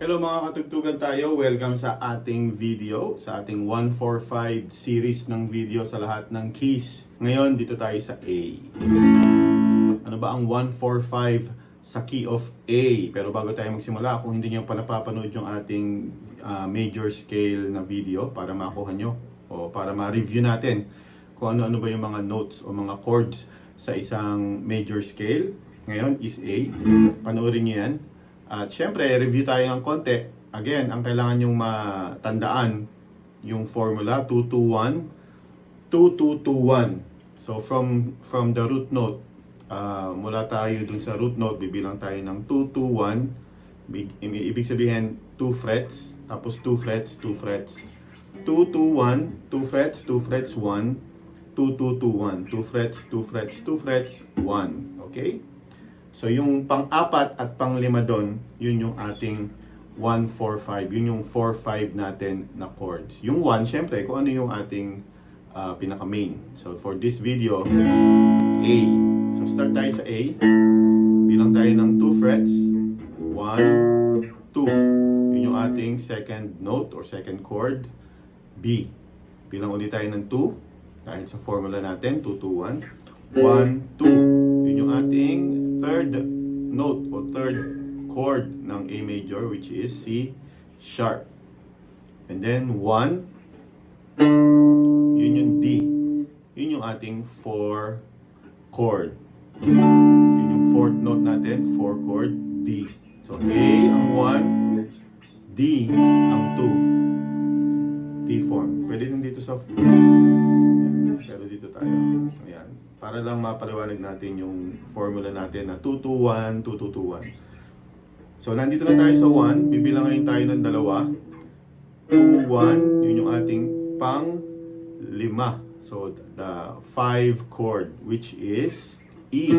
Hello mga katugtugan tayo, welcome sa ating video, sa ating 145 series ng video sa lahat ng keys. Ngayon, dito tayo sa A. Ano ba ang 145 sa key of A? Pero bago tayo magsimula, kung hindi nyo pa napapanood yung ating major scale na video para makuha nyo o para ma-review natin kung ano-ano ba yung mga notes o mga chords sa isang major scale. Ngayon is A. Panoorin nyo yan. At syempre, review tayo ng konti. Again, ang kailangan nyong matandaan, yung formula 221, 2221. So from the root note, mula tayo dun sa root note, bibilang tayo ng 221. Ibig sabihin, 2 frets, tapos 2 frets, 2 frets. 221, 2 frets, 2 frets, 1. 2221, 2 frets, 2 frets, 2 frets, 1. Okay? So yung pang-apat at pang-lima doon, yun yung ating 145. Yun yung 4-5 natin na chords. Yung 1, syempre, kung ano yung ating pinaka-main. So for this video, A. So start tayo sa A. Bilang tayo ng 2 frets. 1, 2. Yun yung ating second note or second chord. B. Bilang ulit tayo ng 2. Dahil sa formula natin, 2, 2, 1. 1, 2. Yun yung ating third note o third chord ng A major, which is C sharp. And then 1, yun yung D. Yun yung ating 4 chord. Yun yung fourth note natin, 4 chord, D. So A ang 1, D ang 2. D form. Pwede din dito sa pero dito tayo. Ayan. Para lang mapaliwanag natin yung formula natin na 221, 2221. So, nandito na tayo sa 1. Bibilang ngayon tayo ng dalawa. 2, 1. Yun yung ating pang-5. So, the 5 chord, which is E.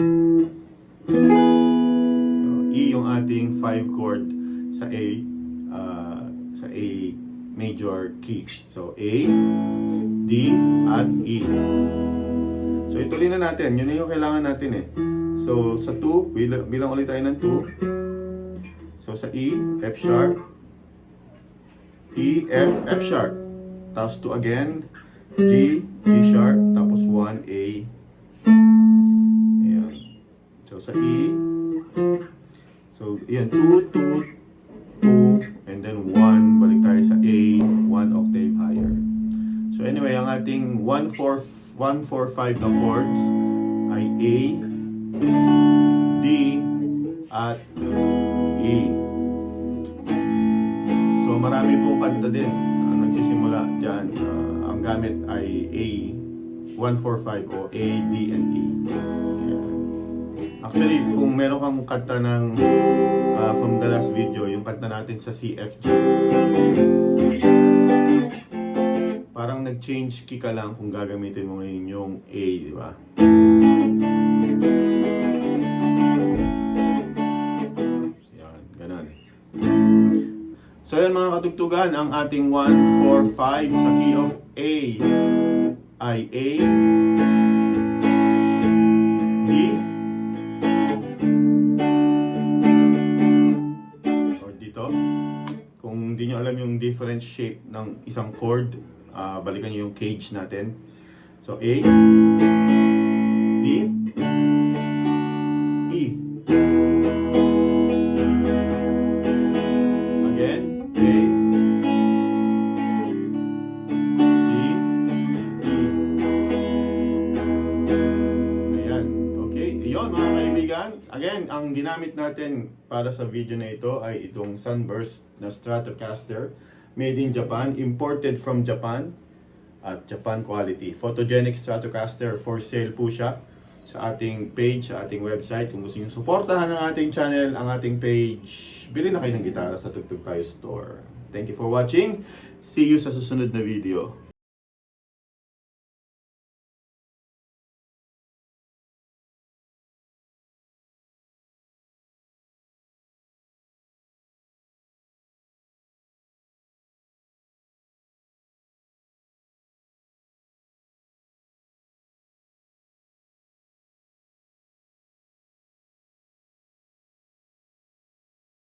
E yung ating 5 chord sa A major key. So, A, D, at E. So, ituloy na natin. Yun na yung kailangan natin eh. So, sa 2, bilang ulit tayo ng 2. So, sa E, F sharp. E, F, F sharp. Tapos 2 again. G, G sharp. Tapos 1, A. Ayan. So, sa E. So, ayan. 2, 2, 2. And then 1. Balik tayo sa A. 1 octave higher. So, anyway, ang ating 145 na chords ay A, D, at E. So marami pong kanta din ang nagsisimula dyan. Ang gamit ay A, 145 o A, D, and E. Ayan. Actually, kung meron kang kanta ng from the last video, yung kanta natin sa C, F, G, parang nag-change key ka lang kung gagamitin mo ngayon yung A, di ba? Yan, ganun. So yan mga katugtugan, ang ating 1, 4, 5 sa key of A ay A, D, or dito. Kung hindi nyo alam yung different shape ng isang chord, balikan nyo yung cage natin. So A, D, E. Again, A, D, E. Ayan. Okay. Iyon mga kaibigan. Again, ang ginamit natin para sa video na ito ay itong Sunburst na Stratocaster. Made in Japan, imported from Japan at Japan quality. Photogenic Stratocaster, for sale po siya sa ating page, sa ating website. Kung gusto niyo suportahan ang ating channel, ang ating page, bili na kayo ng gitara sa Tugtog Tayo Store. Thank you for watching. See you sa susunod na video.